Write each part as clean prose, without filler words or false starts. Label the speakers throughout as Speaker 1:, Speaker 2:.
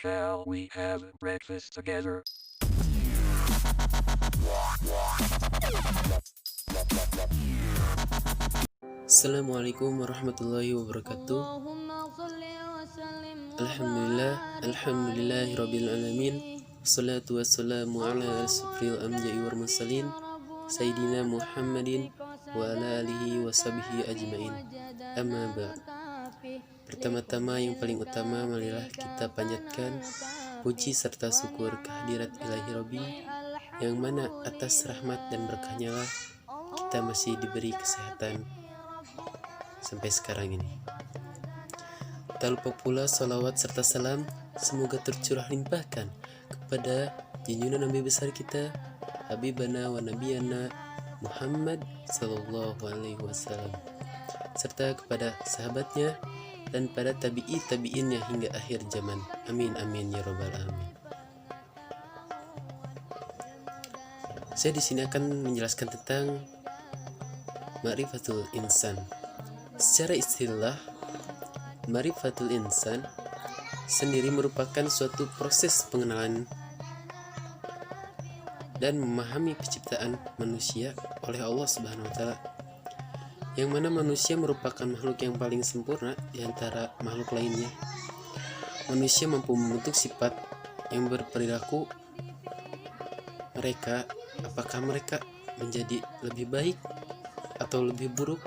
Speaker 1: Shall we have breakfast together?
Speaker 2: Assalamualaikum warahmatullahi wabarakatuh. Alhamdulillahirabbil alamin. Wassalatu wassalamu ala asrofil anbiya'i wal mursalin Sayyidina Muhammadin wa ala alihi wa sahbihi ajmain. Amma ba'd. Pertama-tama yang paling utama, marilah kita panjatkan puji serta syukur kehadirat Ilahi Rabbi, yang mana atas rahmat dan berkahnya lah kita masih diberi kesehatan sampai sekarang ini. Tak lupa pula salawat serta salam semoga tercurah limpahkan kepada junjungan Nabi besar kita, Habibana wa Nabiyana Muhammad sallallahu alaihi wasallam, serta kepada sahabatnya dan pada tabi'innya hingga akhir zaman. Amin amin ya rabbal alamin. Saya di sini akan menjelaskan tentang Ma'rifatul Insan. Secara istilah, Ma'rifatul Insan sendiri merupakan suatu proses pengenalan dan memahami penciptaan manusia oleh Allah Subhanahu wa taala, yang mana manusia merupakan makhluk yang paling sempurna di antara makhluk lainnya. Manusia mampu membentuk sifat yang berperilaku mereka, apakah mereka menjadi lebih baik atau lebih buruk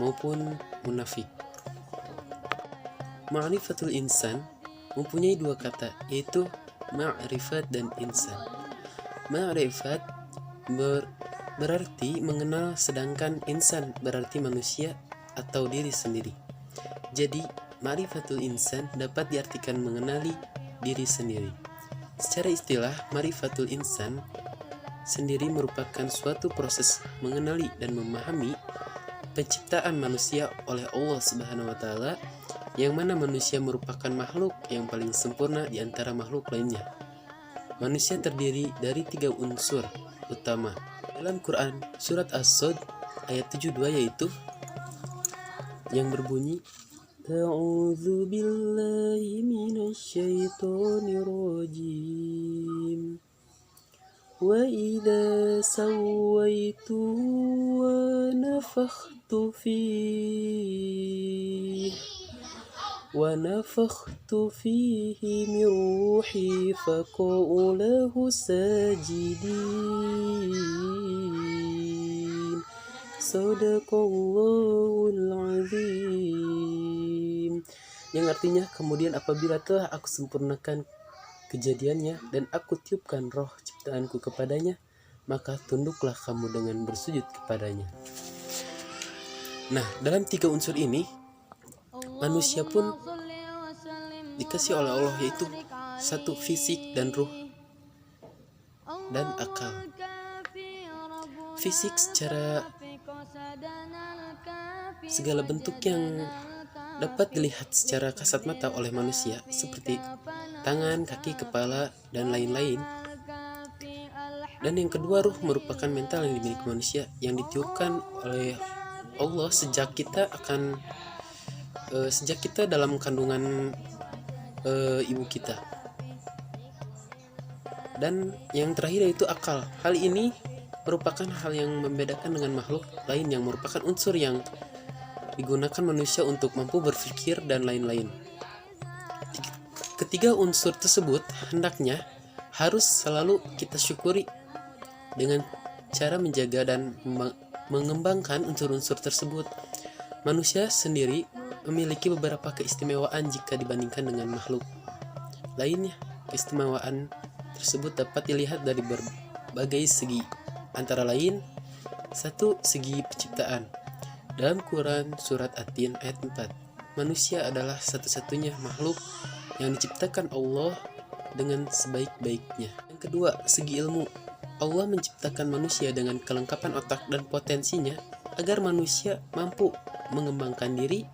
Speaker 2: maupun munafik. Ma'rifatul insan mempunyai dua kata, yaitu ma'rifat dan insan. Ma'rifat berarti mengenal, sedangkan insan berarti manusia atau diri sendiri. Jadi ma'rifatul insan dapat diartikan mengenali diri sendiri. Secara istilah, ma'rifatul insan sendiri merupakan suatu proses mengenali dan memahami penciptaan manusia oleh Allah Subhanahu wa taala, yang mana manusia merupakan makhluk yang paling sempurna di antara makhluk lainnya. Manusia terdiri dari 3 unsur utama. Dalam Quran surat As-Sad ayat 72 yaitu yang berbunyi, A'udzu billahi minasyaitonir rajim. Wa idza sawaitu wa nafakhtu fihi min ruhi faqa'u lahu sajidin. Sadaqallahul azim. Yang artinya, kemudian apabila telah aku sempurnakan kejadiannya dan aku tiupkan roh ciptaanku kepadanya, maka tunduklah kamu dengan bersujud kepadanya. Nah, dalam 3 unsur ini manusia pun dikasih oleh Allah, yaitu 1 fisik dan ruh dan akal. Fisik secara segala bentuk yang dapat dilihat secara kasat mata oleh manusia, seperti tangan, kaki, kepala, dan lain-lain. Dan yang kedua, ruh merupakan mental yang dimiliki manusia, yang ditiupkan oleh Allah sejak kita dalam kandungan ibu kita. Dan yang terakhir yaitu akal. Hal ini merupakan hal yang membedakan dengan makhluk lain, yang merupakan unsur yang digunakan manusia untuk mampu berpikir dan lain-lain. Ketiga unsur tersebut hendaknya harus selalu kita syukuri dengan cara menjaga dan mengembangkan unsur-unsur tersebut. Manusia sendiri memiliki beberapa keistimewaan jika dibandingkan dengan makhluk lainnya. Keistimewaan tersebut dapat dilihat dari berbagai segi, antara lain 1. Segi penciptaan. Dalam Quran surat At-Tin ayat 4, manusia adalah satu-satunya makhluk yang diciptakan Allah dengan sebaik-baiknya. Yang kedua, segi ilmu. Allah menciptakan manusia dengan kelengkapan otak dan potensinya agar manusia mampu mengembangkan diri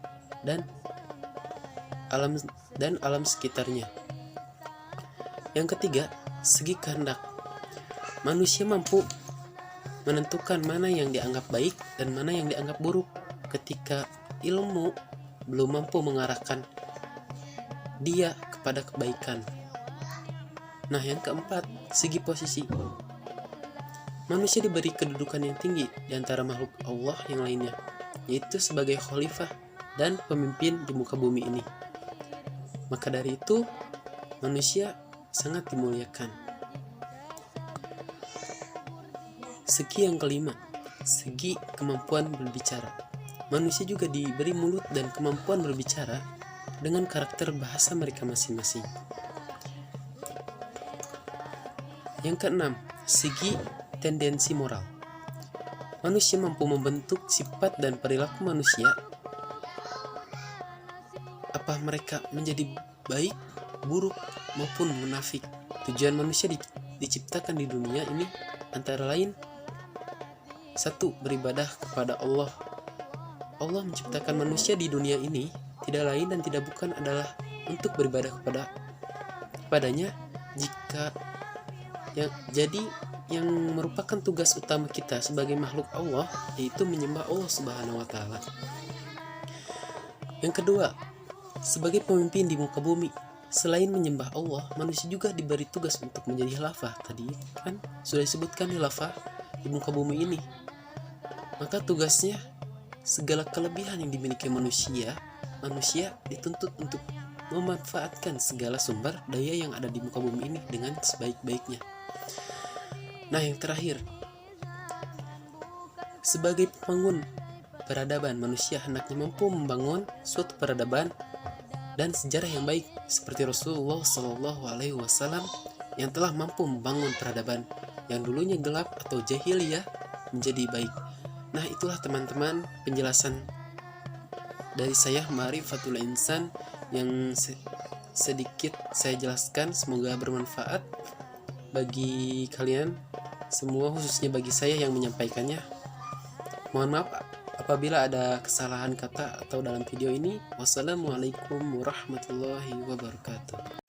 Speaker 2: dan alam sekitarnya. Yang ketiga, segi kehendak. Manusia mampu menentukan mana yang dianggap baik dan mana yang dianggap buruk. Ketika ilmu belum mampu mengarahkan dia kepada kebaikan. Nah, yang keempat, segi posisi. Manusia diberi kedudukan yang tinggi di antara makhluk Allah yang lainnya, yaitu sebagai khalifah dan pemimpin di muka bumi ini. Maka dari itu, manusia sangat dimuliakan. Segi yang kelima, segi kemampuan berbicara. Manusia juga diberi mulut dan kemampuan berbicara dengan karakter bahasa mereka masing-masing. Yang keenam, segi tendensi moral. Manusia mampu membentuk sifat dan perilaku manusia, apa mereka menjadi baik, buruk, maupun munafik. Tujuan manusia diciptakan di dunia ini antara lain: 1. Beribadah kepada Allah. Allah menciptakan manusia di dunia ini tidak lain dan tidak bukan adalah untuk beribadah kepadanya. Yang merupakan tugas utama kita sebagai makhluk Allah, yaitu menyembah Allah Subhanahu wa Ta'ala. Yang kedua, sebagai pemimpin di muka bumi, selain menyembah Allah, manusia juga diberi tugas untuk menjadi khalifah. Tadi kan sudah disebutkan khalifah di muka bumi ini. Maka tugasnya, segala kelebihan yang dimiliki manusia dituntut untuk memanfaatkan segala sumber daya yang ada di muka bumi ini dengan sebaik-baiknya. Nah, yang terakhir, sebagai pembangun peradaban, manusia hendaknya mampu membangun suatu peradaban dan sejarah yang baik seperti Rasulullah SAW yang telah mampu membangun peradaban yang dulunya gelap atau jahiliyah menjadi baik. Nah, itulah teman-teman penjelasan dari saya, Ma'rifatul Insan, yang sedikit saya jelaskan. Semoga bermanfaat bagi kalian semua, khususnya bagi saya yang menyampaikannya. Mohon maaf apabila ada kesalahan kata atau dalam video ini. Wassalamualaikum warahmatullahi wabarakatuh.